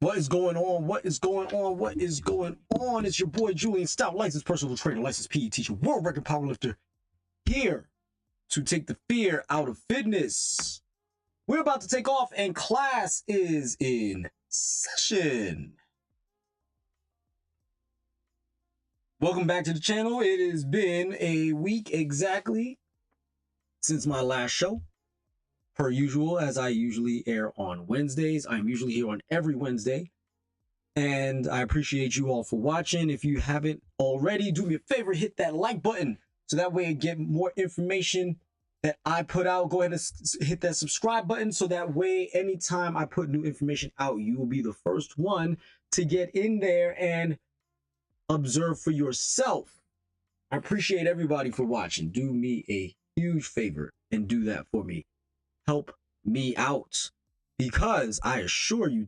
What is going on? What is going on? What is going on? It's your boy Julian Stoutt, licensed personal trainer, licensed PE teacher, world record powerlifter, here to take the fear out of fitness. We're about to take off and class is in session. Welcome back to the channel. It has been a week exactly since my last show. Per usual, as I usually air on Wednesdays. I'm usually here on every Wednesday. And I appreciate you all for watching. If you haven't already, do me a favor, hit that like button so that way I get more information that I put out. Go ahead and hit that subscribe button so that way anytime I put new information out, you will be the first one to get in there and observe for yourself. I appreciate everybody for watching. Do me a huge favor and do that for me. Help me out, because I assure you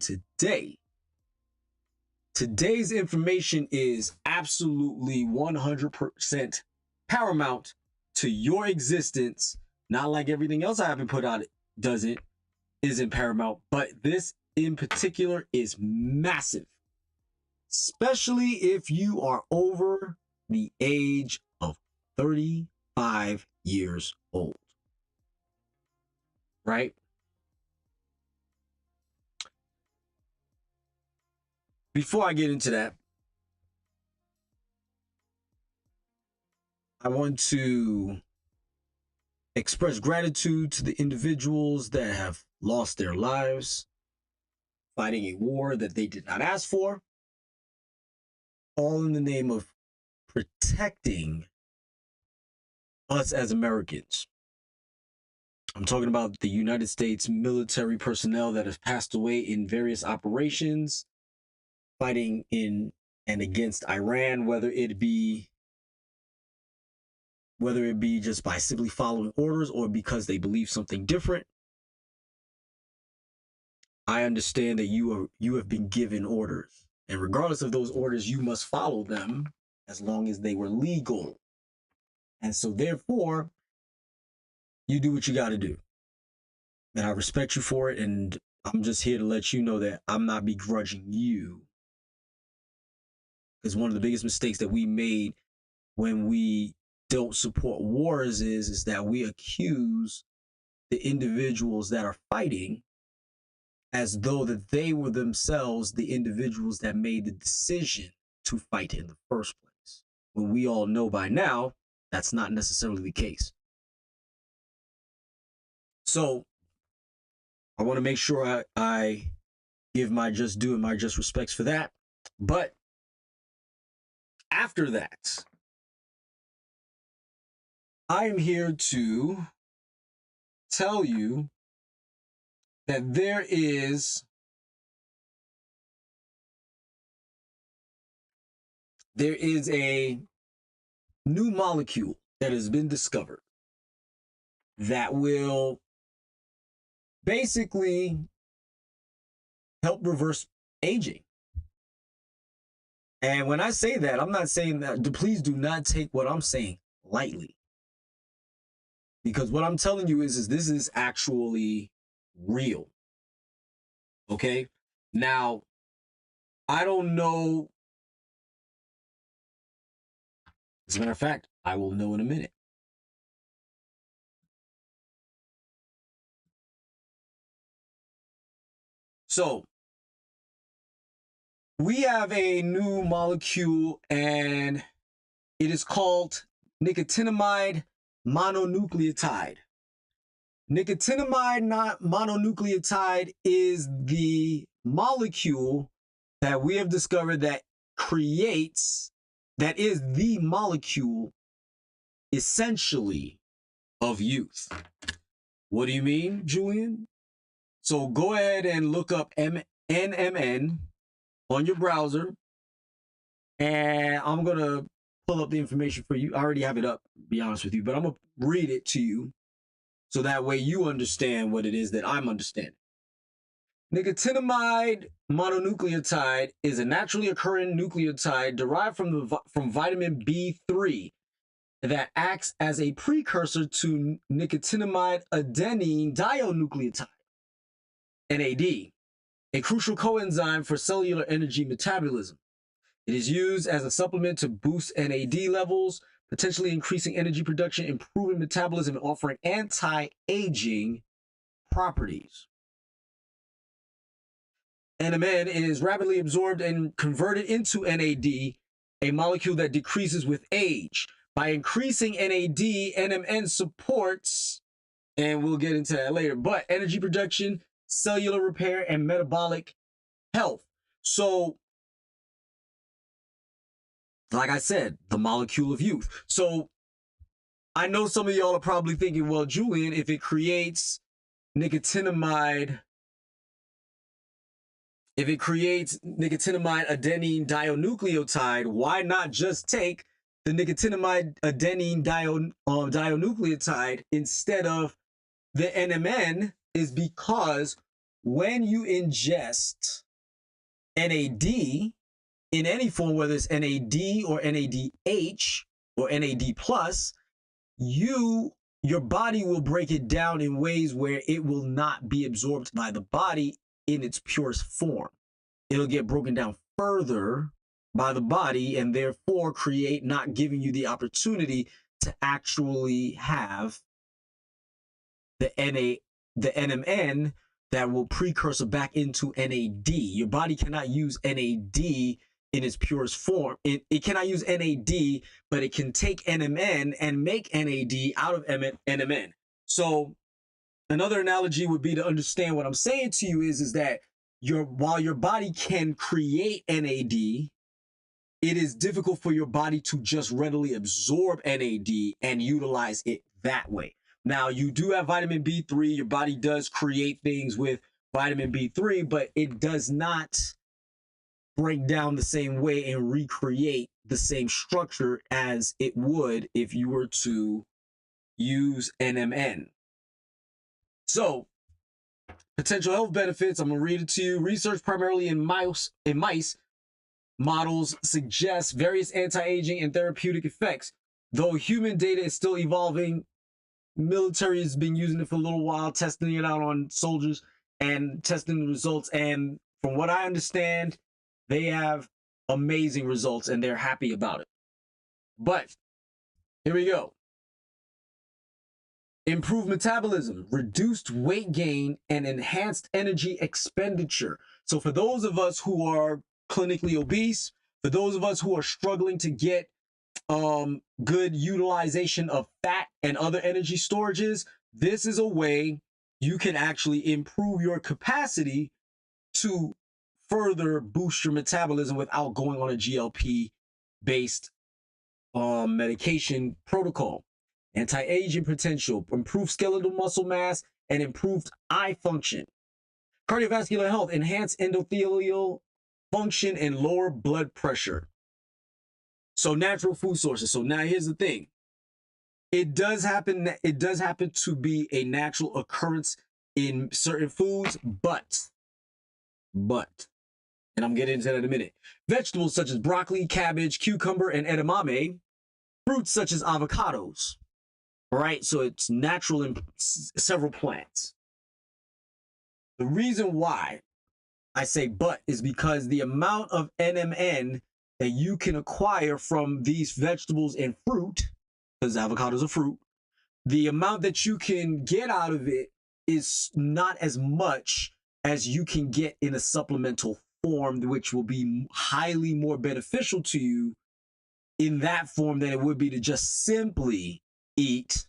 today's information is absolutely 100% paramount to your existence. Not like everything else I haven't put out isn't paramount, but this in particular is massive, especially if you are over the age of 35 years old. Right? Before I get into that, I want to express gratitude to the individuals that have lost their lives fighting a war that they did not ask for, all in the name of protecting us as Americans. I'm talking about the United States military personnel that have passed away in various operations, fighting in and against Iran, whether it be just by simply following orders or because they believe something different. I understand that you have been given orders, and regardless of those orders, you must follow them as long as they were legal. And so therefore, you do what you got to do. And I respect you for it. And I'm just here to let you know that I'm not begrudging you. Because one of the biggest mistakes that we made when we don't support wars is that we accuse the individuals that are fighting as though that they were themselves the individuals that made the decision to fight in the first place. When we all know by now, that's not necessarily the case. So I want to make sure I give my just due and my just respects for that. But after that, I am here to tell you that there is a new molecule that has been discovered that will basically help reverse aging. And when I say that, I'm not saying that, please do not take what I'm saying lightly. Because what I'm telling you is this is actually real. Okay? Now, I don't know. As a matter of fact, I will know in a minute. So, we have a new molecule, and it is called nicotinamide mononucleotide. Nicotinamide mononucleotide is the molecule that we have discovered that is the molecule essentially of youth. What do you mean, Julian? So go ahead and look up NMN on your browser, and I'm going to pull up the information for you. I already have it up, to be honest with you, but I'm going to read it to you so that way you understand what it is that I'm understanding. Nicotinamide mononucleotide is a naturally occurring nucleotide derived from vitamin B3 that acts as a precursor to nicotinamide adenine dinucleotide, NAD, a crucial coenzyme for cellular energy metabolism. It is used as a supplement to boost NAD levels, potentially increasing energy production, improving metabolism, and offering anti-aging properties. NMN is rapidly absorbed and converted into NAD, a molecule that decreases with age. By increasing NAD, NMN supports, and we'll get into that later, but energy production, cellular repair, and metabolic health. So, like I said, the molecule of youth. So, I know some of y'all are probably thinking, well, Julian, if it creates nicotinamide adenine dinucleotide, why not just take the nicotinamide adenine dinucleotide instead of the NMN? Is because when you ingest NAD in any form, whether it's NAD or NADH or NAD+, your body will break it down in ways where it will not be absorbed by the body in its purest form. It'll get broken down further by the body and therefore not giving you the opportunity to actually have the NMN that will precursor back into NAD. Your body cannot use NAD in its purest form. It cannot use NAD, but it can take NMN and make NAD out of NMN. So another analogy would be to understand what I'm saying to you is that while your body can create NAD, it is difficult for your body to just readily absorb NAD and utilize it that way. Now, you do have vitamin B3. Your body does create things with vitamin B3, but it does not break down the same way and recreate the same structure as it would if you were to use NMN. So, potential health benefits, I'm going to read it to you. Research primarily in mice models suggests various anti-aging and therapeutic effects. Though human data is still evolving, military has been using it for a little while, testing it out on soldiers and testing the results. And from what I understand, they have amazing results and they're happy about it. But here we go. Improved metabolism, reduced weight gain, and enhanced energy expenditure. So for those of us who are clinically obese, for those of us who are struggling to get good utilization of fat and other energy storages, this is a way you can actually improve your capacity to further boost your metabolism without going on a GLP-based medication protocol. Anti-aging potential, improved skeletal muscle mass, and improved eye function. Cardiovascular health, enhanced endothelial function, and lower blood pressure. So natural food sources. So now here's the thing. It does happen to be a natural occurrence in certain foods, but, and I'm getting into that in a minute. Vegetables such as broccoli, cabbage, cucumber, and edamame. Fruits such as avocados. All right, so it's natural in several plants. The reason why I say but is because the amount of NMN that you can acquire from these vegetables and fruit, because avocados are fruit, the amount that you can get out of it is not as much as you can get in a supplemental form, which will be highly more beneficial to you in that form than it would be to just simply eat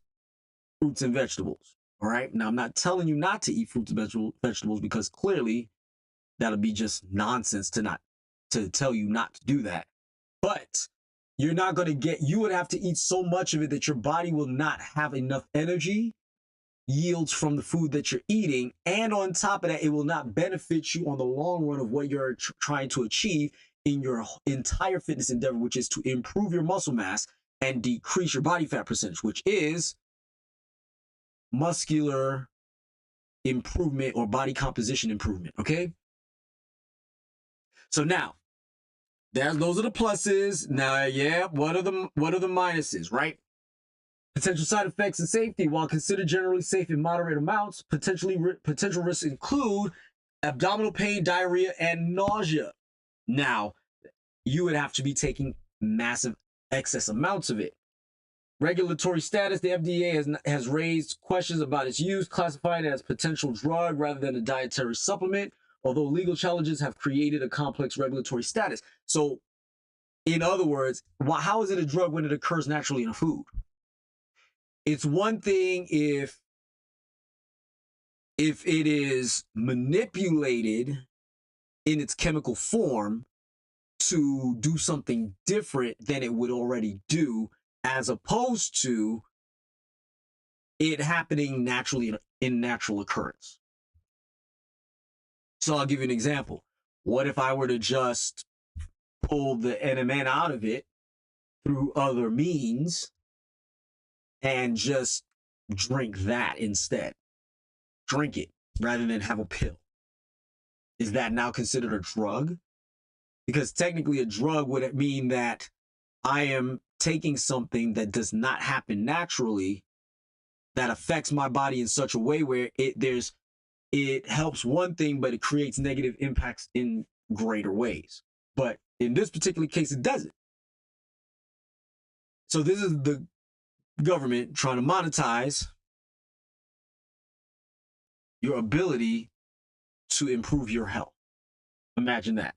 fruits and vegetables. All right. Now, I'm not telling you not to eat fruits and vegetables because clearly that'll be just nonsense to tell you not to do that. But you're not going to you would have to eat so much of it that your body will not have enough energy yields from the food that you're eating. And on top of that, it will not benefit you on the long run of what you're trying to achieve in your entire fitness endeavor, which is to improve your muscle mass and decrease your body fat percentage, which is muscular improvement or body composition improvement. Okay. So now those are the pluses. Now, yeah, what are the minuses, right? Potential side effects and safety. While considered generally safe in moderate amounts, potential risks include abdominal pain, diarrhea, and nausea. Now, you would have to be taking massive excess amounts of it. Regulatory status, the FDA has raised questions about its use, classifying it as potential drug rather than a dietary supplement, although legal challenges have created a complex regulatory status. So, in other words, how is it a drug when it occurs naturally in food? It's one thing if it is manipulated in its chemical form to do something different than it would already do, as opposed to it happening naturally in natural occurrence. So I'll give you an example. What if I were to just pull the NMN out of it through other means and just drink that instead? Drink it rather than have a pill. Is that now considered a drug? Because technically a drug would mean that I am taking something that does not happen naturally, that affects my body in such a way where it helps one thing, but it creates negative impacts in greater ways. But in this particular case, it doesn't. So this is the government trying to monetize your ability to improve your health. Imagine that.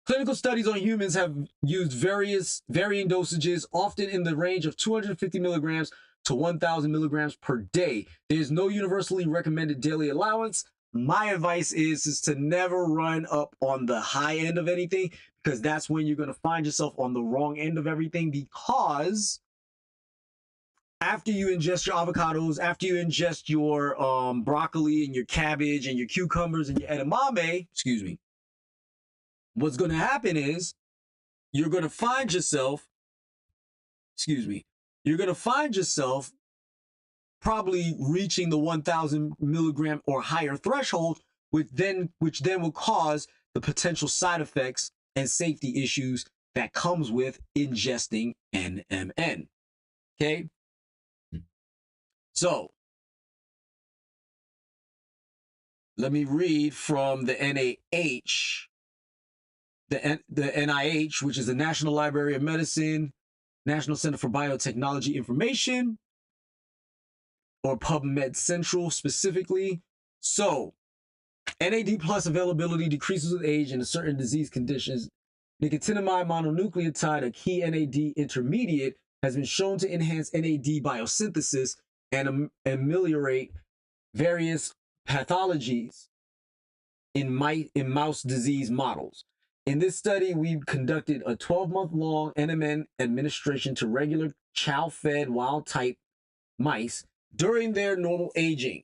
Clinical studies on humans have used varying dosages, often in the range of 250 milligrams to 1,000 milligrams per day. There's no universally recommended daily allowance. My advice is to never run up on the high end of anything, because that's when you're going to find yourself on the wrong end of everything, because after you ingest your avocados, after you ingest your broccoli and your cabbage and your cucumbers and your edamame, what's going to happen is you're going to find yourself, probably reaching the 1,000 milligram or higher threshold, which then will cause the potential side effects and safety issues that comes with ingesting NMN. Okay? So, let me read from the NIH, which is the National Library of Medicine, National Center for Biotechnology Information, or PubMed Central specifically. So, NAD plus availability decreases with age and in certain disease conditions. Nicotinamide mononucleotide, a key NAD intermediate, has been shown to enhance NAD biosynthesis and ameliorate various pathologies in mouse disease models. In this study, we conducted a 12-month-long NMN administration to regular chow-fed wild-type mice during their normal aging.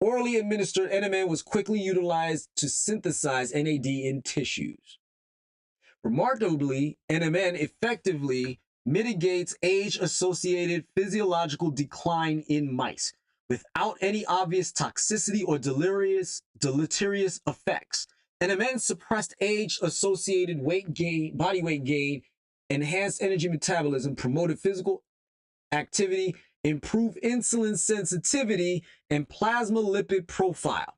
Orally administered NMN was quickly utilized to synthesize NAD in tissues. Remarkably, NMN effectively mitigates age-associated physiological decline in mice without any obvious toxicity or deleterious effects. NMN suppressed age-associated body weight gain, enhanced energy metabolism, promoted physical activity, improved insulin sensitivity and plasma lipid profile,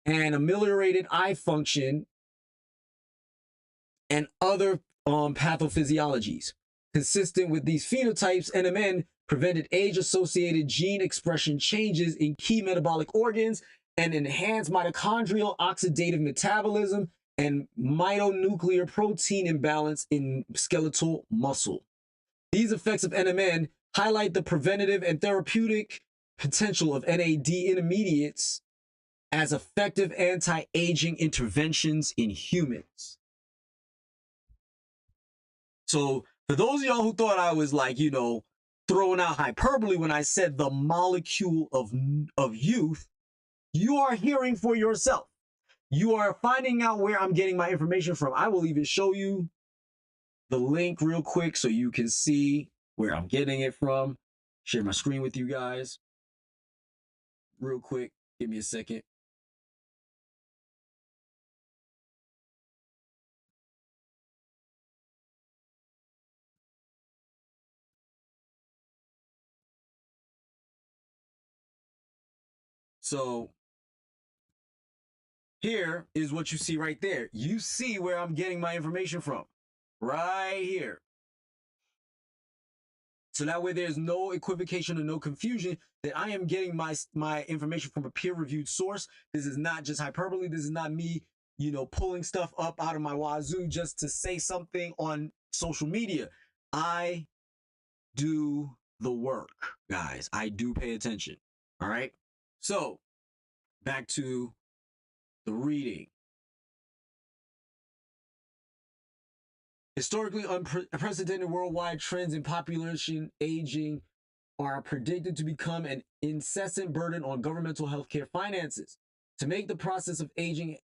and ameliorated eye function and other pathophysiologies. Consistent with these phenotypes, NMN prevented age-associated gene expression changes in key metabolic organs and enhanced mitochondrial oxidative metabolism and mitonuclear protein imbalance in skeletal muscle. These effects of NMN highlight the preventative and therapeutic potential of NAD intermediates as effective anti-aging interventions in humans. So for those of y'all who thought I was like, throwing out hyperbole when I said the molecule of youth, you are hearing for yourself. You are finding out where I'm getting my information from. I will even show you the link real quick so you can see where I'm getting it from. Share my screen with you guys real quick. Give me a second. So here is what you see right there. You see where I'm getting my information from. Right here. So that way there's no equivocation or no confusion that I am getting my information from a peer-reviewed source. This is not just hyperbole. This is not me, pulling stuff up out of my wazoo just to say something on social media. I do the work, guys. I do pay attention. All right. So back to the reading. Historically unprecedented worldwide trends in population aging are predicted to become an incessant burden on governmental healthcare finances. To make the process of aging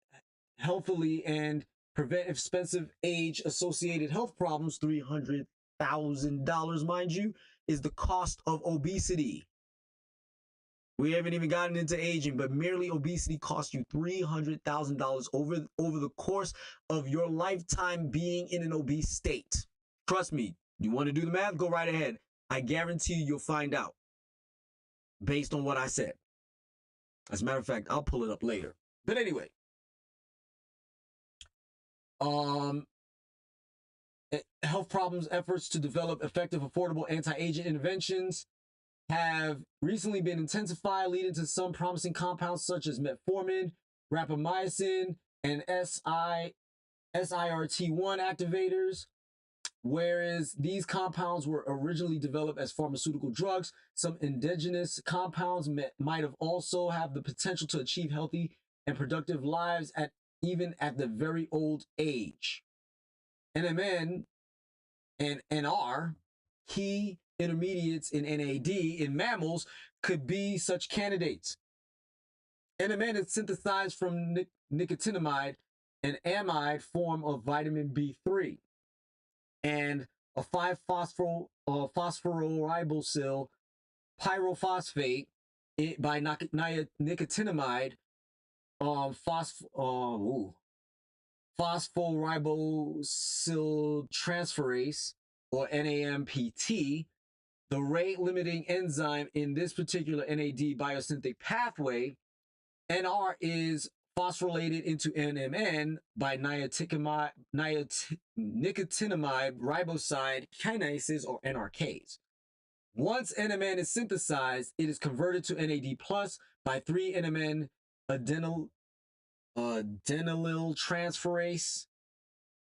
healthily and prevent expensive age-associated health problems, $300,000, mind you, is the cost of obesity. We haven't even gotten into aging, but merely obesity costs you $300,000 over the course of your lifetime being in an obese state. Trust me, you want to do the math? Go right ahead. I guarantee you'll find out based on what I said. As a matter of fact, I'll pull it up later. But anyway, health problems efforts to develop effective, affordable anti-aging interventions have recently been intensified, leading to some promising compounds such as metformin, rapamycin, and SIRT1 activators. Whereas these compounds were originally developed as pharmaceutical drugs, some indigenous compounds might have also have the potential to achieve healthy and productive lives even at the very old age. NMN and NR, key intermediates in NAD in mammals, could be such candidates. NMN is synthesized from nicotinamide, an amide form of vitamin B3, and a 5-phosphororibosyl pyrophosphate by nicotinamide, phosphoribosyl transferase, or NAMPT, the rate-limiting enzyme in this particular NAD biosynthetic pathway. NR is phosphorylated into NMN by nicotinamide riboside kinases, or NRKs. Once NMN is synthesized, it is converted to NAD plus by 3-NMN adenylyl transferase.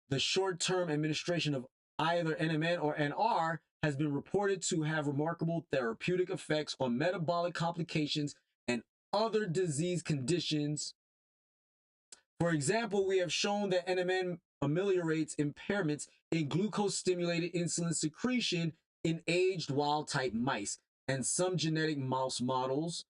The short-term administration of either NMN or NR has been reported to have remarkable therapeutic effects on metabolic complications and other disease conditions. For example, we have shown that NMN ameliorates impairments in glucose-stimulated insulin secretion in aged wild-type mice and some genetic mouse models.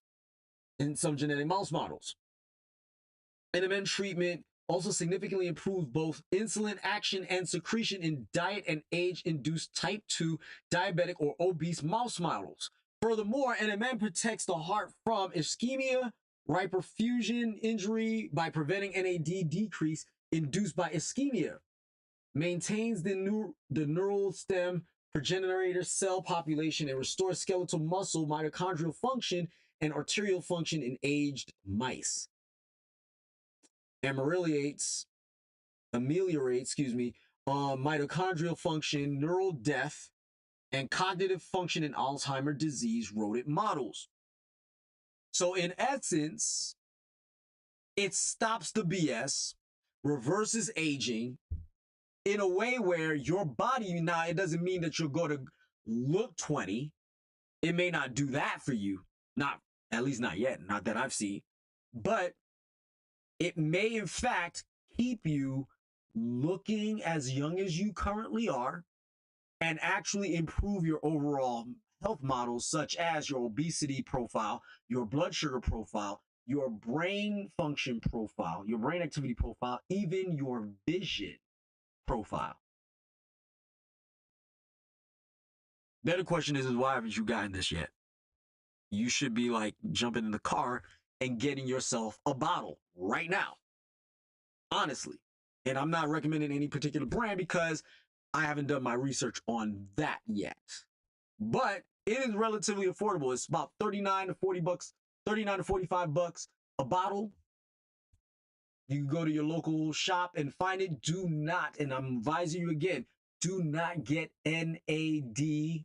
NMN treatment also significantly improved both insulin action and secretion in diet and age-induced type 2 diabetic or obese mouse models. Furthermore, NMN protects the heart from ischemia, hyperfusion injury by preventing NAD decrease induced by ischemia, maintains the neural stem progenitor cell population, and restores skeletal muscle, mitochondrial function, and arterial function in aged mice. Ameliorates, mitochondrial function, neural death, and cognitive function in Alzheimer's disease rodent models. So in essence, it stops the BS, reverses aging in a way where your body, now it doesn't mean that you're going to look 20. It may not do that for you, at least not yet, not that I've seen, but it may in fact keep you looking as young as you currently are and actually improve your overall health models, such as your obesity profile, your blood sugar profile, your brain function profile, your brain activity profile, even your vision profile. The other question is why haven't you gotten this yet? You should be like jumping in the car and getting yourself a bottle right now. Honestly. And I'm not recommending any particular brand because I haven't done my research on that yet. But it is relatively affordable. It's about 39 to 40 bucks, 39 to 45 bucks a bottle. You can go to your local shop and find it. Do not, and I'm advising you again, do not get NADH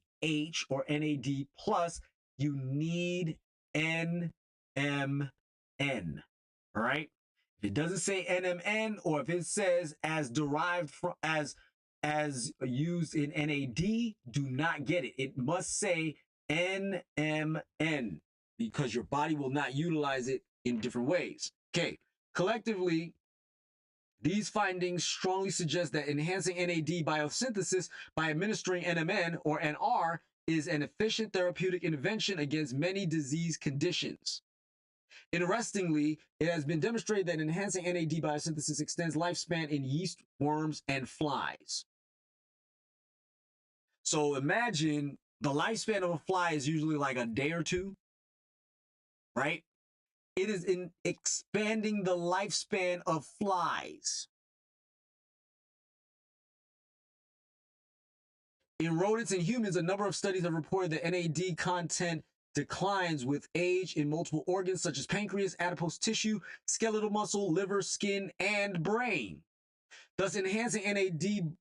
or NAD plus. You need NMN. All right. If it doesn't say NMN, or if it says as derived from as used in NAD, do not get it. It must say NMN because your body will not utilize it in different ways. Okay. Collectively, these findings strongly suggest that enhancing NAD biosynthesis by administering NMN or NR is an efficient therapeutic intervention against many disease conditions. Interestingly, it has been demonstrated that enhancing NAD biosynthesis extends lifespan in yeast, worms, and flies. So imagine the lifespan of a fly is usually like a day or two, right? It is in expanding the lifespan of flies. In rodents and humans, a number of studies have reported that NAD content declines with age in multiple organs such as pancreas, adipose tissue, skeletal muscle, liver, skin, and brain. Thus, enhancing NAD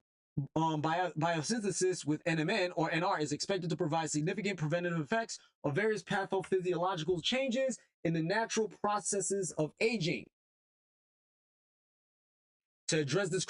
biosynthesis with NMN or NR is expected to provide significant preventative effects of various pathophysiological changes in the natural processes of aging. To address this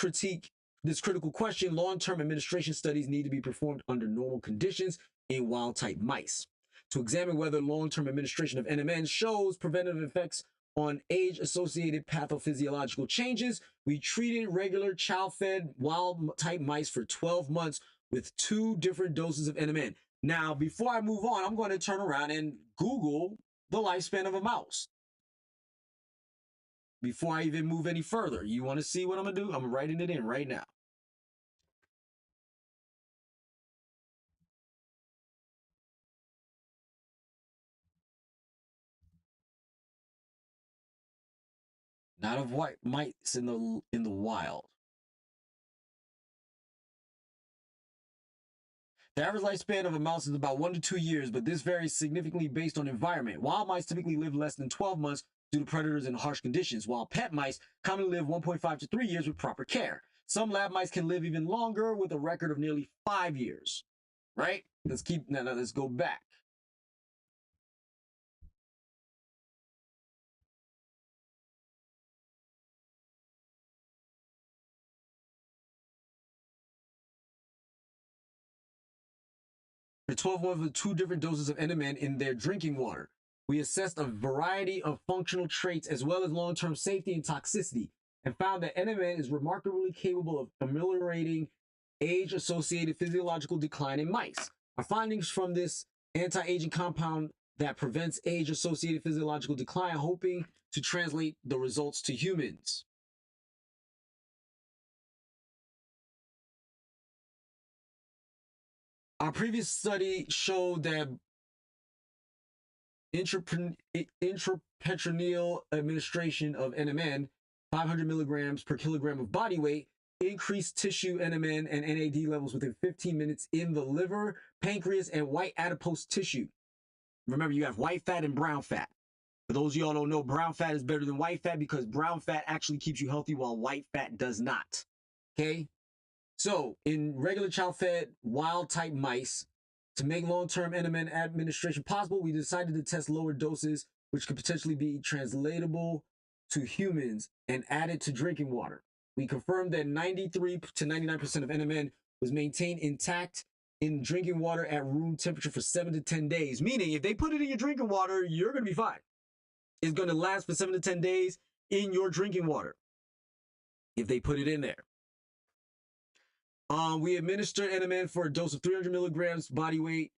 critical question, long-term administration studies need to be performed under normal conditions in wild-type mice to examine whether long-term administration of NMN shows preventative effects on age-associated pathophysiological changes. We treated regular chow-fed wild-type mice for 12 months with 2 different doses of NMN. Now, before I move on, I'm going to turn around and Google the lifespan of a mouse. Before I even move any further, you want to see what I'm going to do? I'm writing it in right now. Not of white mice in the wild. The average lifespan of a mouse is about 1 to 2 years, but this varies significantly based on environment. Wild mice typically live less than 12 months due to predators and harsh conditions, while pet mice commonly live 1.5 to 3 years with proper care. Some lab mice can live even longer with a record of nearly 5 years. Right? Let's go back. For 12 months with 2 different doses of NMN in their drinking water. We assessed a variety of functional traits as well as long-term safety and toxicity, and found that NMN is remarkably capable of ameliorating age-associated physiological decline in mice. Our findings from this anti-aging compound that prevents age-associated physiological decline, hoping to translate the results to humans. Our previous study showed that intraperitoneal administration of NMN, 500 milligrams per kilogram of body weight, increased tissue NMN and NAD levels within 15 minutes in the liver, pancreas, and white adipose tissue. Remember, you have white fat and brown fat. For those of y'all don't know, brown fat is better than white fat because brown fat actually keeps you healthy while white fat does not. Okay? So, in regular chow-fed wild-type mice, to make long-term NMN administration possible, we decided to test lower doses, which could potentially be translatable to humans and added to drinking water. We confirmed that 93 to 99% of NMN was maintained intact in drinking water at room temperature for 7 to 10 days. Meaning, if they put it in your drinking water, you're going to be fine. It's going to last for 7 to 10 days in your drinking water if they put it in there. We administered NMN for a dose of 300 milligrams body weight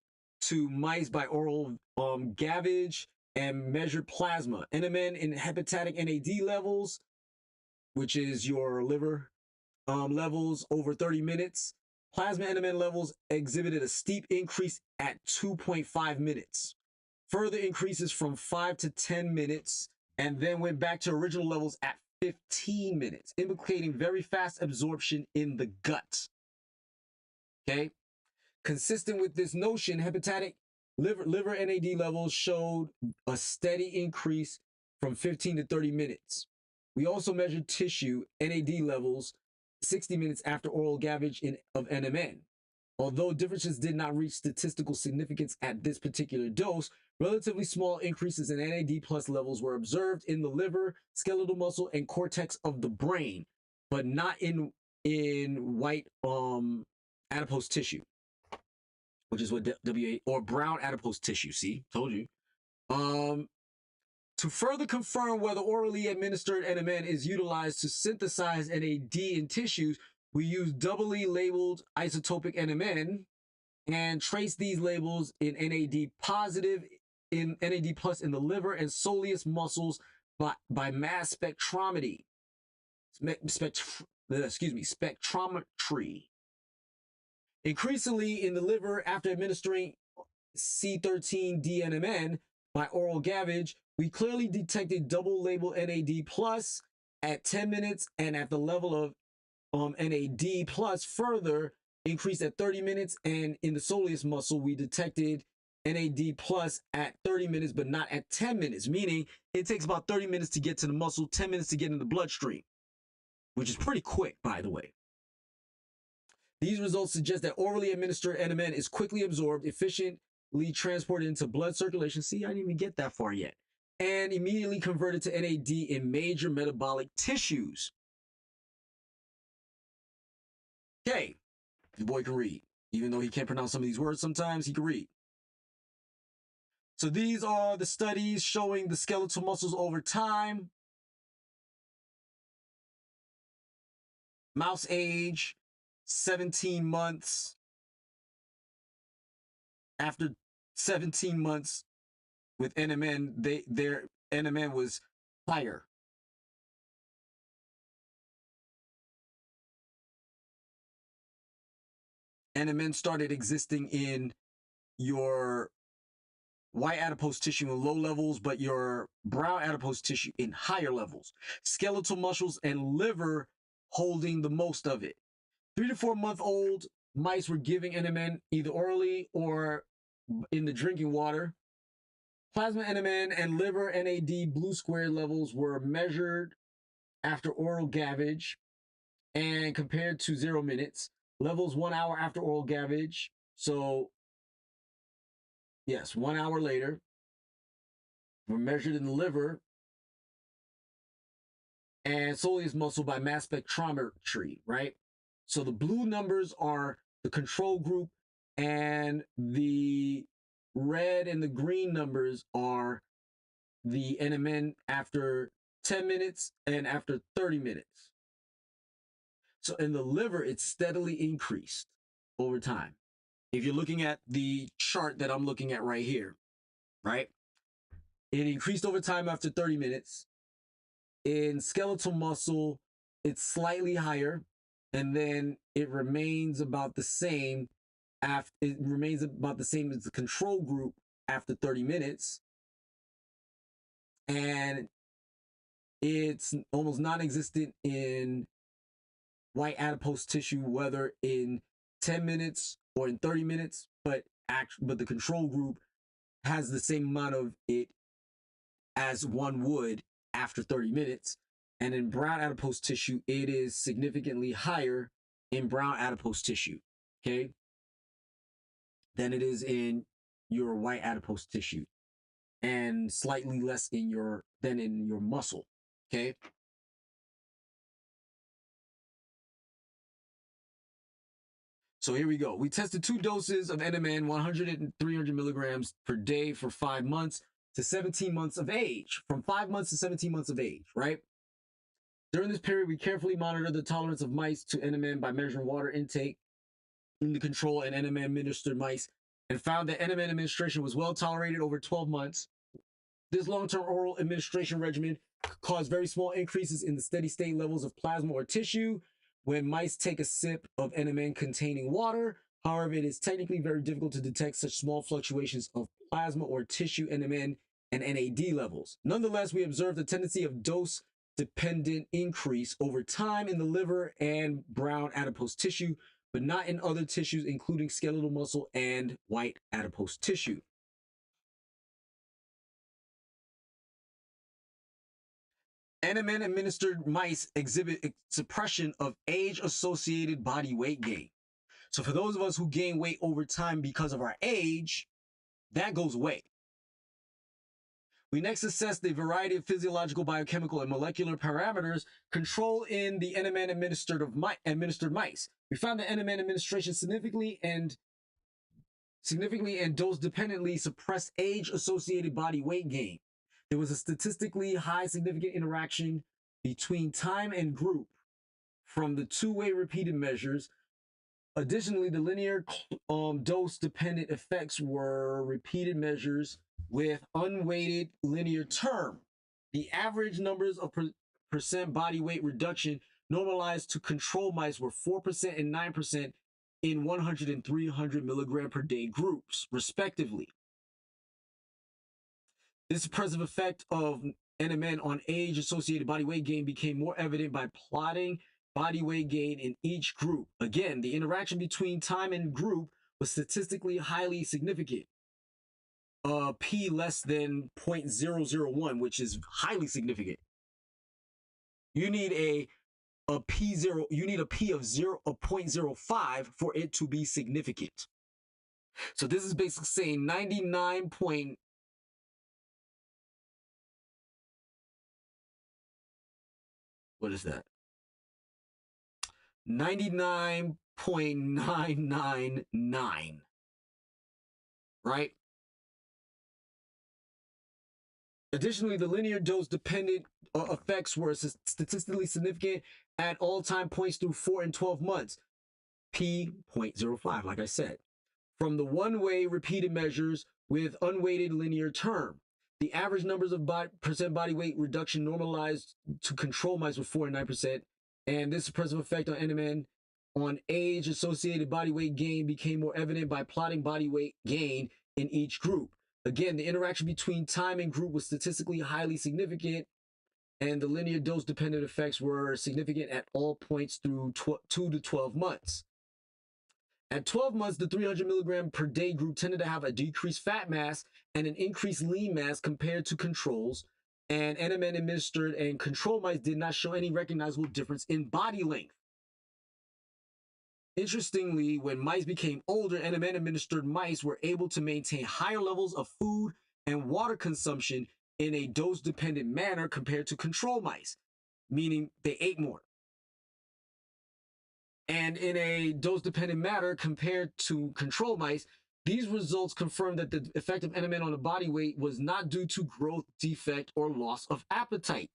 to mice by oral gavage and measured plasma. NMN in hepatic NAD levels, which is your liver levels, over 30 minutes. Plasma NMN levels exhibited a steep increase at 2.5 minutes. Further increases from 5 to 10 minutes, and then went back to original levels at 15 minutes, indicating very fast absorption in the gut. Okay, consistent with this notion, hepatic liver NAD levels showed a steady increase from 15 to 30 minutes. We also measured tissue NAD levels 60 minutes after oral gavage of NMN. Although differences did not reach statistical significance at this particular dose, relatively small increases in NAD plus levels were observed in the liver, skeletal muscle, and cortex of the brain, but not in white adipose tissue, which is what WA, or brown adipose tissue. See, told you. To further confirm whether orally administered NMN is utilized to synthesize NAD in tissues, we use doubly labeled isotopic NMN and trace these labels in NAD positive, in NAD plus in the liver and soleus muscles by mass spectrometry. Spectrometry. Increasingly in the liver after administering C13-DNMN by oral gavage, we clearly detected double label NAD plus at 10 minutes and at the level of NAD plus further increased at 30 minutes, and in the soleus muscle we detected NAD plus at 30 minutes but not at 10 minutes, meaning it takes about 30 minutes to get to the muscle, 10 minutes to get in the bloodstream, which is pretty quick, by the way. These results suggest that orally administered NMN is quickly absorbed, efficiently transported into blood circulation. See, I didn't even get that far yet. And immediately converted to NAD in major metabolic tissues. Okay, the boy can read. Even though he can't pronounce some of these words sometimes, he can read. So these are the studies showing the skeletal muscles over time. Mouse age, 17 months. After 17 months with NMN, their NMN was higher. NMN started existing in your white adipose tissue in low levels, but your brown adipose tissue in higher levels. Skeletal muscles and liver holding the most of it. 3 to 4 month old mice were giving NMN either orally or in the drinking water. Plasma NMN and liver NAD blue square levels were measured after oral gavage and compared to 0 minutes. Levels 1 hour after oral gavage. So, yes, 1 hour later, were measured in the liver and soleus muscle by mass spectrometry, right? So the blue numbers are the control group, and the red and the green numbers are the NMN after 10 minutes and after 30 minutes. So in the liver, it's steadily increased over time. If you're looking at the chart that I'm looking at right here, right? It increased over time after 30 minutes. In skeletal muscle, it's slightly higher, and then it remains about the same after it remains about the same as the control group after 30 minutes. And it's almost non-existent in white adipose tissue, whether in 10 minutes or in 30 minutes, but the control group has the same amount of it as one would after 30 minutes. And in brown adipose tissue, it is significantly higher in brown adipose tissue, okay, than it is in your white adipose tissue, and slightly less in your muscle, okay? So here we go. We tested 2 doses of NMN, 100 and 300 milligrams per day for 5 months to 17 months of age, from 5 months to 17 months of age, right? During this period, we carefully monitored the tolerance of mice to NMN by measuring water intake in the control and NMN administered mice, and found that NMN administration was well tolerated over 12 months. This long-term oral administration regimen caused very small increases in the steady state levels of plasma or tissue when mice take a sip of NMN containing water. However, it is technically very difficult to detect such small fluctuations of plasma or tissue NMN and NAD levels. Nonetheless, we observed a tendency of dose-dependent increase over time in the liver and brown adipose tissue, but not in other tissues, including skeletal muscle and white adipose tissue. NMN administered mice exhibit suppression of age-associated body weight gain. So for those of us who gain weight over time because of our age, that goes away. We next assessed the variety of physiological, biochemical, and molecular parameters control in the NMN administered mice. We found that NMN administration significantly and dose-dependently suppressed age-associated body weight gain. There was a statistically high significant interaction between time and group from the two-way repeated measures. Additionally, the linear dose-dependent effects were repeated measures with unweighted linear term. The average numbers of percent body weight reduction normalized to control mice were 4% and 9% in 100 and 300 milligram per day groups, respectively. This suppressive effect of NMN on age-associated body weight gain became more evident by plotting body weight gain in each group. Again, the interaction between time and group was statistically highly significant. P less than 0.001, which is highly significant. You need a P0, you need a P of 0.05 for it to be significant. So this is basically saying 99 point, what is that? 99.999, right? Additionally, the linear dose-dependent effects were statistically significant at all time points through 4 and 12 months, P 0.05, like I said. From the one-way repeated measures with unweighted linear term, the average numbers of percent body weight reduction normalized to control mice with 4 and 9%, and this suppressive effect on NMN on age-associated body weight gain became more evident by plotting body weight gain in each group. Again, the interaction between time and group was statistically highly significant, and the linear dose-dependent effects were significant at all points through 2 to 12 months. At 12 months, the 300 milligram per day group tended to have a decreased fat mass and an increased lean mass compared to controls, and NMN administered and control mice did not show any recognizable difference in body length. Interestingly, when mice became older, NMN administered mice were able to maintain higher levels of food and water consumption in a dose-dependent manner compared to control mice, meaning they ate more. And in a dose-dependent manner compared to control mice, these results confirm that the effect of NMN on the body weight was not due to growth defect or loss of appetite.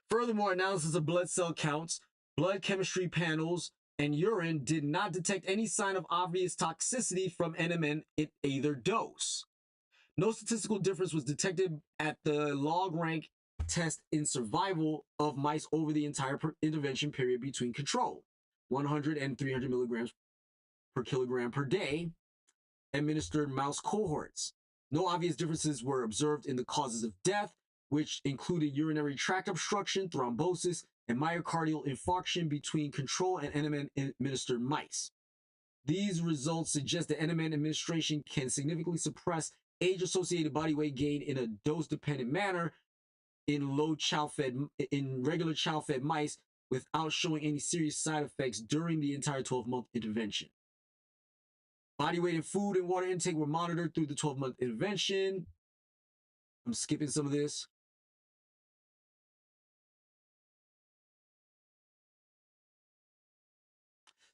Furthermore, analysis of blood cell counts, blood chemistry panels, and urine did not detect any sign of obvious toxicity from NMN at either dose. No statistical difference was detected at the log rank test in survival of mice over the entire intervention period between control, 100 and 300 milligrams per kilogram per day, administered mouse cohorts. No obvious differences were observed in the causes of death, which included urinary tract obstruction, thrombosis, and myocardial infarction between control and NMN administered mice. These results suggest that NMN administration can significantly suppress age-associated body weight gain in a dose-dependent manner in regular chow-fed mice without showing any serious side effects during the entire 12-month intervention. Body weight and food and water intake were monitored through the 12-month intervention. I'm skipping some of this.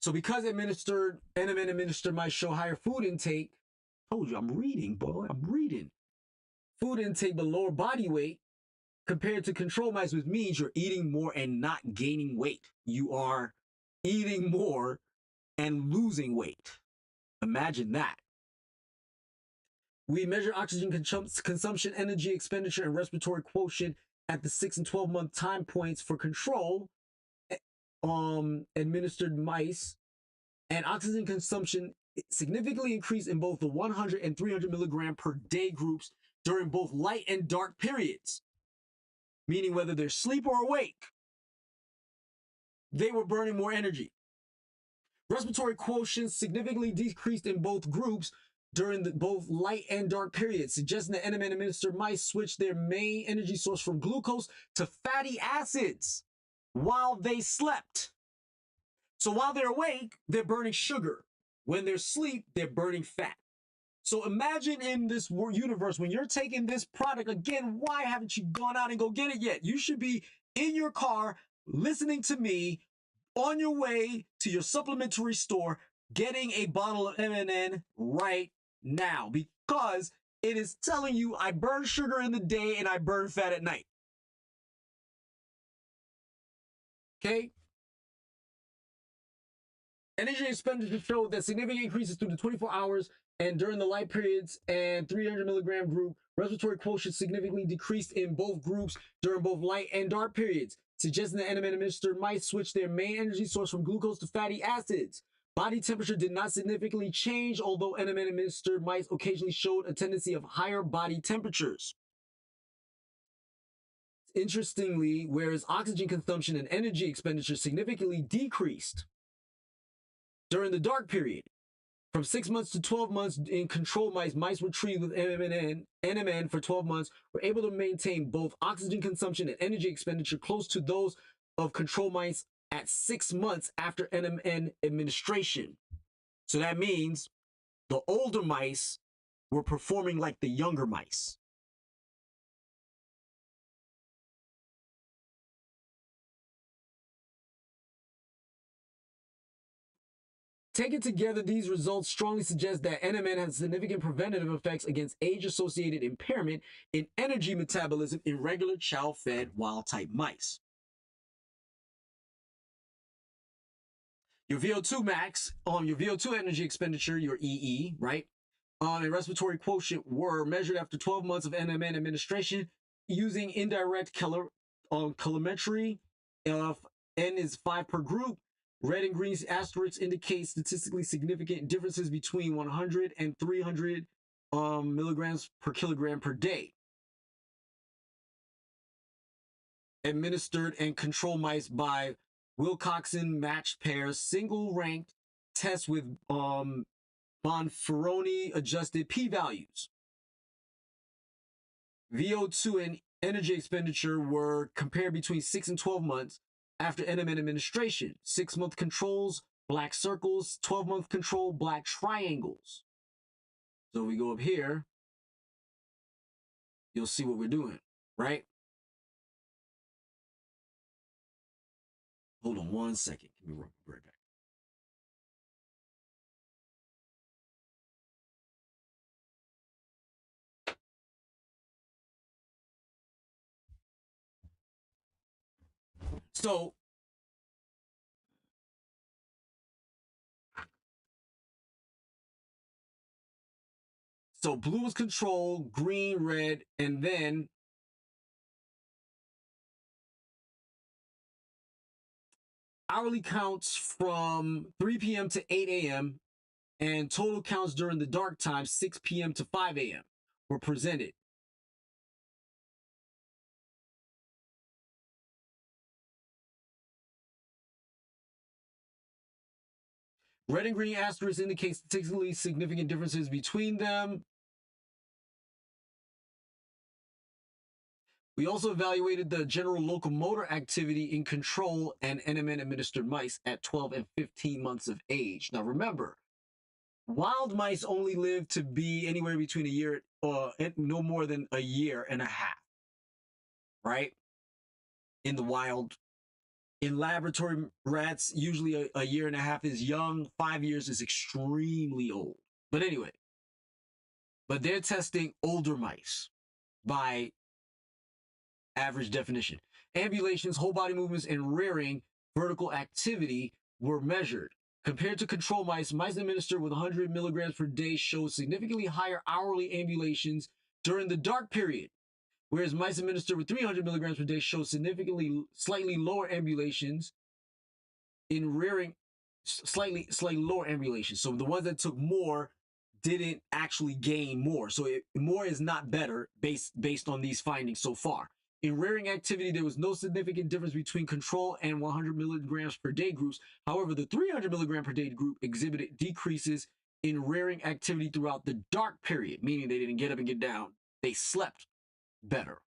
So because NMN administered mice show higher food intake, told you I'm reading, boy, I'm reading. Food intake but lower body weight compared to control mice, which means you're eating more and not gaining weight. You are eating more and losing weight. Imagine that. We measure oxygen consumption, energy expenditure, and respiratory quotient at the 6 and 12-month time points for control administered mice, and oxygen consumption significantly increased in both the 100 and 300 milligram per day groups during both light and dark periods, meaning whether they're asleep or awake, they were burning more energy. Respiratory quotient significantly decreased in both groups during both light and dark periods, suggesting that NMN administered mice switched their main energy source from glucose to fatty acids while they slept. So while they're awake, they're burning sugar. When they're asleep, they're burning fat. So imagine in this universe, when you're taking this product, again, why haven't you gone out and go get it yet? You should be in your car, listening to me, on your way to your supplementary store, getting a bottle of MNN right now, because it is telling you I burn sugar in the day and I burn fat at night. Okay? Energy expenditure showed that significant increases through the 24 hours and during the light periods and 300 milligram group. Respiratory quotient significantly decreased in both groups during both light and dark periods, suggesting that NMN administered mice switched their main energy source from glucose to fatty acids. Body temperature did not significantly change, although NMN administered mice occasionally showed a tendency of higher body temperatures. Interestingly, whereas oxygen consumption and energy expenditure significantly decreased during the dark period, from 6 months to 12 months in control mice, mice were treated with NMN for 12 months, were able to maintain both oxygen consumption and energy expenditure close to those of control mice at 6 months after NMN administration. So that means the older mice were performing like the younger mice. Taken together, these results strongly suggest that NMN has significant preventative effects against age-associated impairment in energy metabolism in regular chow-fed wild-type mice. Your VO2 max, your VO2 energy expenditure, your EE, right, and respiratory quotient were measured after 12 months of NMN administration using indirect calorimetry. N is 5 per group. Red and green asterisks indicate statistically significant differences between 100 and 300 milligrams per kilogram per day. Administered and control mice by Wilcoxon matched pairs, single ranked tests with Bonferroni adjusted p-values. VO2 and energy expenditure were compared between 6 and 12 months after NMN administration. 6-month controls, black circles, 12-month control, black triangles. So we go up here, you'll see what we're doing, right? Hold on 1 second. Give me right back. So blue is control, green, red, and then hourly counts from 3 p.m. to 8 a.m. and total counts during the dark time, 6 p.m. to 5 a.m. were presented. Red and green asterisks indicate statistically significant differences between them. We also evaluated the general locomotor activity in control and NMN administered mice at 12 and 15 months of age. Now remember, wild mice only live to be anywhere between a year or no more than a year and a half, right? In the wild. In laboratory rats, usually a year and a half is young, 5 years is extremely old. But anyway, but they're testing older mice by average definition. Ambulations, whole body movements, and rearing vertical activity were measured. Compared to control mice, mice administered with 100 milligrams per day showed significantly higher hourly ambulations during the dark period, whereas mice administered with 300 milligrams per day showed slightly lower ambulations in rearing, slightly lower ambulations. So the ones that took more didn't actually gain more. So more is not better based on these findings so far. In rearing activity, there was no significant difference between control and 100 milligrams per day groups. However, the 300 milligram per day group exhibited decreases in rearing activity throughout the dark period, meaning they didn't get up and get down. They slept better.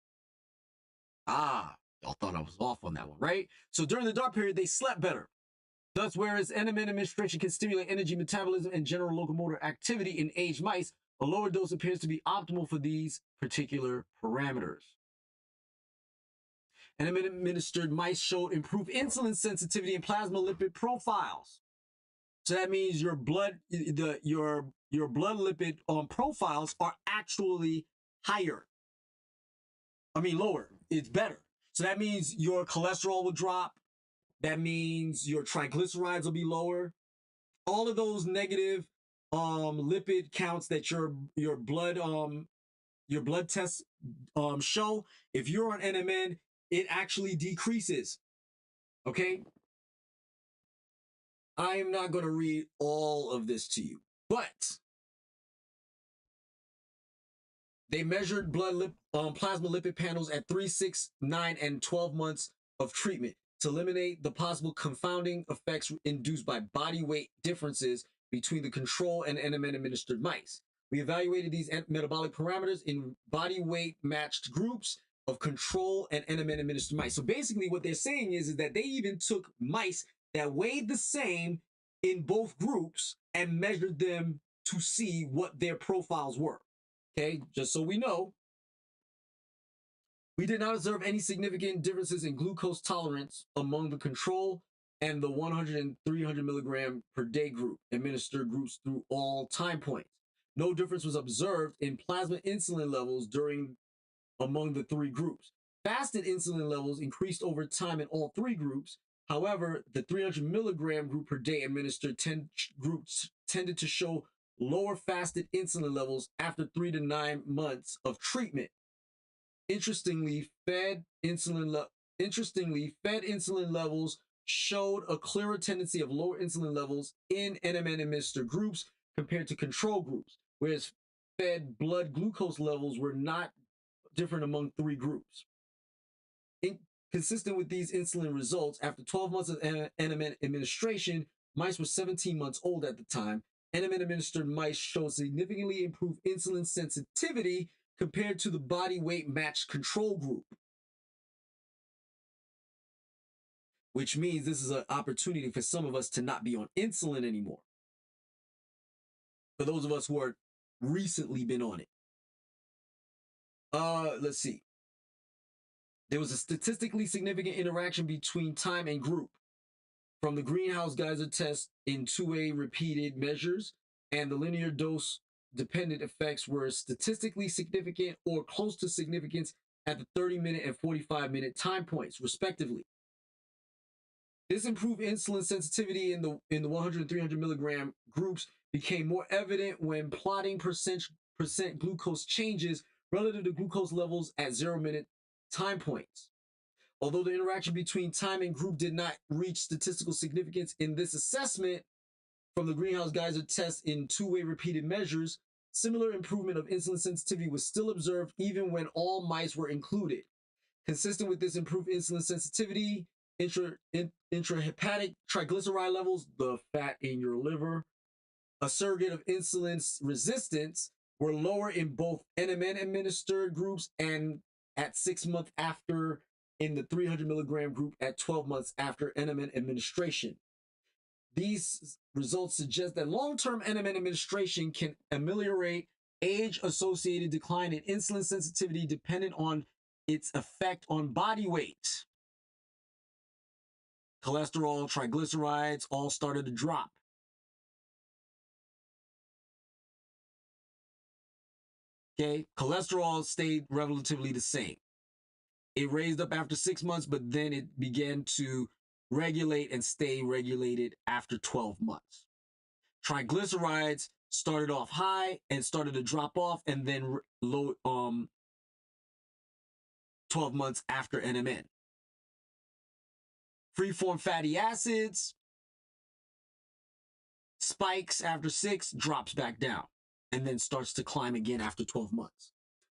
Ah, y'all thought I was off on that one, right? So during the dark period, they slept better. Thus, whereas NMN administration can stimulate energy metabolism and general locomotor activity in aged mice, a lower dose appears to be optimal for these particular parameters. NMN-administered mice showed improved insulin sensitivity and plasma lipid profiles. So that means your blood, your blood lipid profiles are actually higher. I mean lower. It's better. So that means your cholesterol will drop. That means your triglycerides will be lower. All of those negative lipid counts that your blood tests show, if you're on NMN, it actually decreases. Okay? I am not going to read all of this to you, but they measured plasma lipid panels at 3, 6, 9, and 12 months of treatment to eliminate the possible confounding effects induced by body weight differences between the control and NMN-administered mice. We evaluated these metabolic parameters in body weight matched groups of control and NMN-administered mice. So basically what they're saying is that they even took mice that weighed the same in both groups and measured them to see what their profiles were. Okay, just so we know, we did not observe any significant differences in glucose tolerance among the control and the 100 and 300 milligram per day group, administered groups through all time points. No difference was observed in plasma insulin levels among the three groups. Fasted insulin levels increased over time in all three groups. However, the 300 milligram group per day administered groups tended to show lower fasted insulin levels after 3 to 9 months of treatment. Interestingly, fed insulin levels showed a clearer tendency of lower insulin levels in NMN-administered groups compared to control groups, whereas fed blood glucose levels were not different among three groups. Consistent with these insulin results, after 12 months of NMN administration, mice were 17 months old at the time. NMN-administered mice showed significantly improved insulin sensitivity compared to the body weight matched control group. Which means this is an opportunity for some of us to not be on insulin anymore. For those of us who are recently been on it. Let's see. There was a statistically significant interaction between time and group from the greenhouse geyser test in two-way repeated measures, and the linear dose dependent effects were statistically significant or close to significance at the 30-minute and 45-minute time points, respectively. This improved insulin sensitivity in the 100 and 300 milligram groups became more evident when plotting percent glucose changes relative to glucose levels at 0-minute time points. Although the interaction between time and group did not reach statistical significance in this assessment from the greenhouse geyser test in two-way repeated measures, similar improvement of insulin sensitivity was still observed even when all mice were included. Consistent with this improved insulin sensitivity, intrahepatic triglyceride levels, the fat in your liver, a surrogate of insulin resistance, were lower in both NMN-administered groups and at 6 months after in the 300 milligram group at 12 months after NMN administration. These results suggest that long-term NMN administration can ameliorate age-associated decline in insulin sensitivity dependent on its effect on body weight. Cholesterol, triglycerides all started to drop. Okay, cholesterol stayed relatively the same. It raised up after 6 months, but then it began to regulate and stay regulated after 12 months. Triglycerides started off high and started to drop off, and then low 12 months after NMN. Free-form fatty acids spikes after 6, drops back down, and then starts to climb again after 12 months.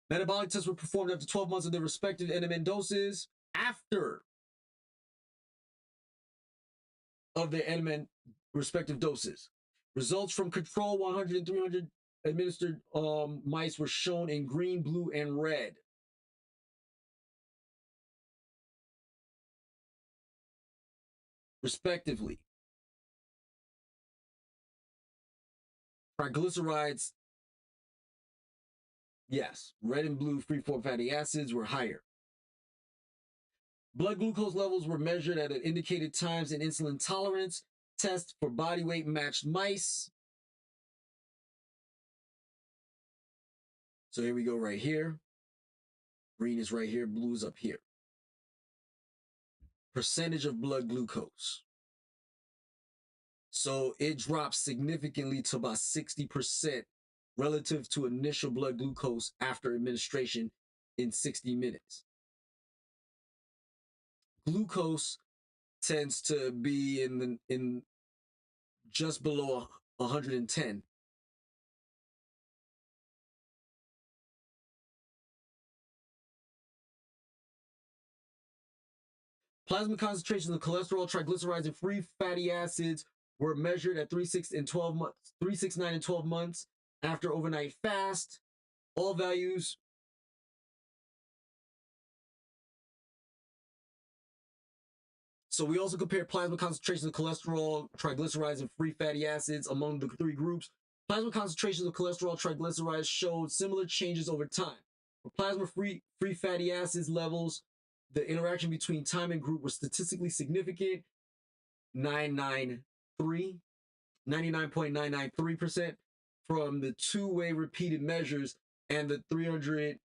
Metabolic tests were performed after 12 months of their respective NMN doses after of their NMN respective doses. Results from control 100 and 300 administered mice were shown in green, blue, and red. Respectively. Triglycerides, yes, red and blue free-form fatty acids were higher. Blood glucose levels were measured at indicated times in insulin tolerance test for body weight matched mice. So here we go right here. Green is right here, blue is up here. Percentage of blood glucose. So it drops significantly to about 60% relative to initial blood glucose after administration in 60 minutes. Glucose tends to be in just below 110. Plasma concentrations of cholesterol, triglycerides, and free fatty acids were measured at 3, 6, and 12 months, 3, 6, 9, and 12 months after overnight fast. All values So we also compared plasma concentrations of cholesterol, triglycerides, and free fatty acids among the three groups. Plasma concentrations of cholesterol, triglycerides showed similar changes over time. For plasma-free fatty acids levels, the interaction between time and group was statistically significant, 99.993% from the two-way repeated measures, and the 300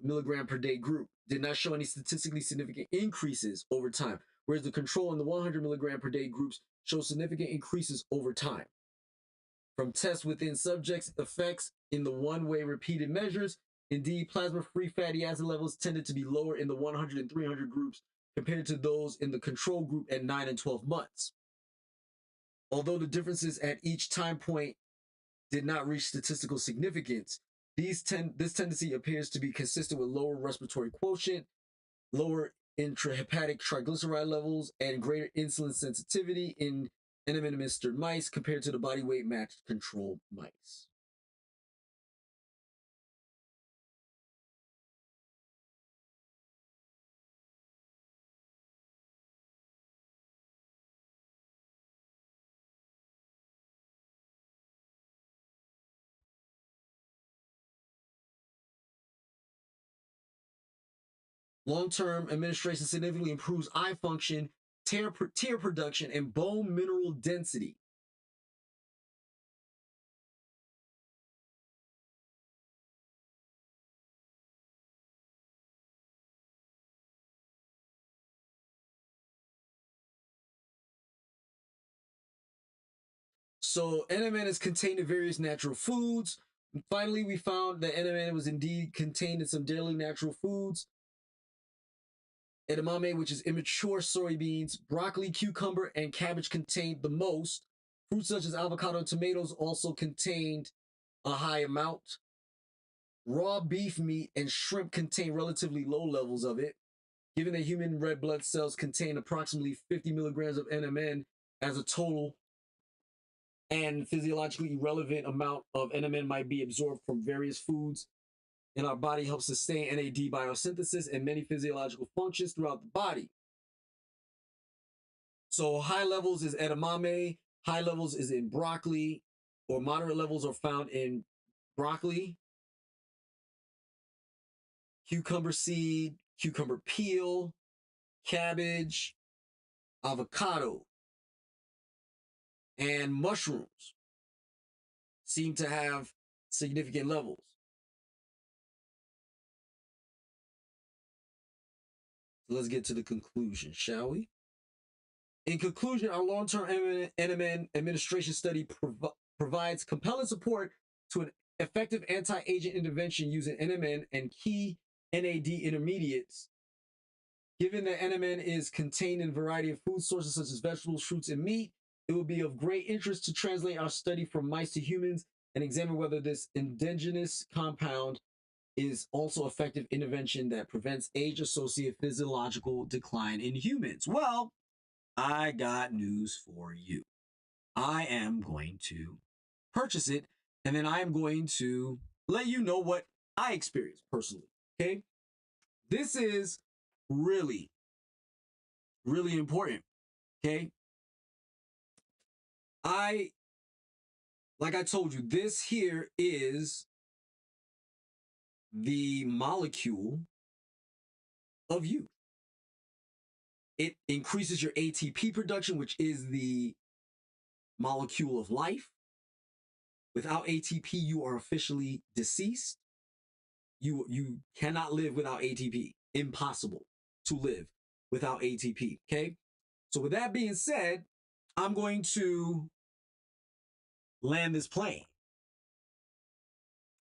milligram per day group did not show any statistically significant increases over time, whereas the control in the 100 milligram per day groups show significant increases over time. From tests within subjects' effects in the one-way repeated measures, indeed, plasma-free fatty acid levels tended to be lower in the 100 and 300 groups compared to those in the control group at 9 and 12 months. Although the differences at each time point did not reach statistical significance, this tendency appears to be consistent with lower respiratory quotient, lower intrahepatic triglyceride levels, and greater insulin sensitivity in NMN-administered mice compared to the body weight matched control mice. Long-term administration significantly improves eye function, tear production, and bone mineral density. So NMN is contained in various natural foods. And finally, we found that NMN was indeed contained in some daily natural foods. Edamame, which is immature soybeans, broccoli, cucumber, and cabbage contained the most. Fruits such as avocado and tomatoes also contained a high amount. Raw beef meat and shrimp contain relatively low levels of it. Given that human red blood cells contain approximately 50 milligrams of NMN as a total, and physiologically irrelevant amount of NMN might be absorbed from various foods, and our body helps sustain NAD biosynthesis and many physiological functions throughout the body. So high levels is edamame, high levels is in broccoli, or moderate levels are found in broccoli, cucumber seed, cucumber peel, cabbage, avocado, and mushrooms seem to have significant levels. So let's get to the conclusion, shall we? In conclusion, our long-term NMN administration study provides compelling support to an effective anti-aging intervention using NMN and key NAD intermediates. Given that NMN is contained in a variety of food sources such as vegetables, fruits, and meat, it would be of great interest to translate our study from mice to humans and examine whether this endogenous compound is also effective intervention that prevents age-associated physiological decline in humans. Well, I got news for you. I am going to purchase it, and then I am going to let you know what I experienced personally. Okay. This is really, really important. Okay. Like I told you, this here is the molecule of you. It increases your ATP production, which is the molecule of life. Without ATP, you are officially deceased. You cannot live without ATP. Impossible to live without ATP, okay? So with that being said, I'm going to land this plane.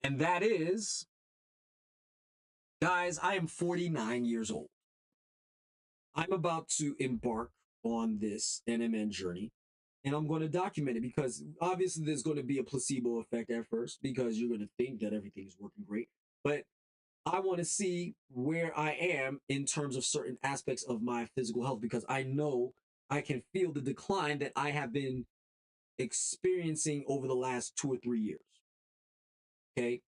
And that is, guys, I am 49 years old. I'm about to embark on this NMN journey, and I'm going to document it because obviously there's going to be a placebo effect at first because you're going to think that everything is working great. But I want to see where I am in terms of certain aspects of my physical health because I know I can feel the decline that I have been experiencing over the last 2 or 3 years. Okay.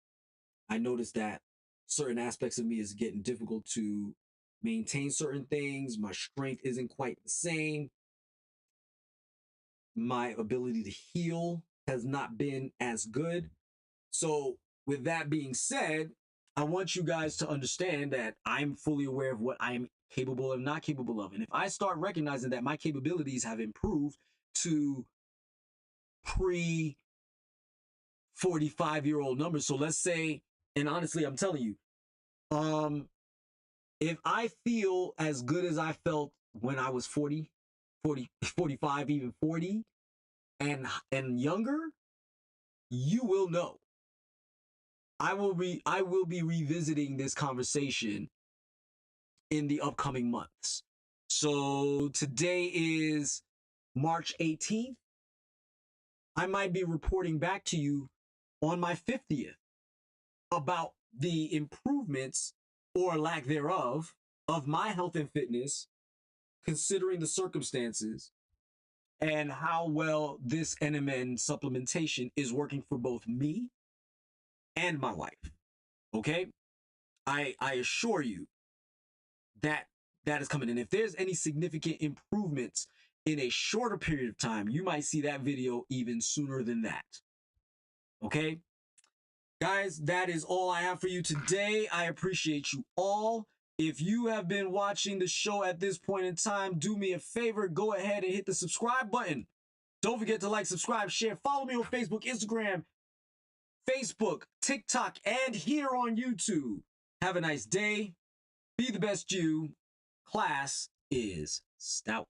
I noticed that certain aspects of me is getting difficult to maintain certain things. My strength isn't quite the same. My ability to heal has not been as good. So with that being said, I want you guys to understand that I'm fully aware of what I am capable and not capable of. And if I start recognizing that my capabilities have improved to pre 45-year-old numbers. So let's say, and honestly, I'm telling you, if I feel as good as I felt when I was 40, 45, even 40 and younger, you will know. I will be revisiting this conversation in the upcoming months. So today is March 18th. I might be reporting back to you on my 50th about the improvements or lack thereof of my health and fitness, considering the circumstances and how well this NMN supplementation is working for both me and my wife. Okay? I assure you that is coming. And if there's any significant improvements in a shorter period of time, you might see that video even sooner than that. Okay? Guys, that is all I have for you today. I appreciate you all. If you have been watching the show at this point in time, do me a favor, go ahead and hit the subscribe button. Don't forget to like, subscribe, share, follow me on Facebook, Instagram, Facebook, TikTok, and here on YouTube. Have a nice day. Be the best you. Class is Stoutt.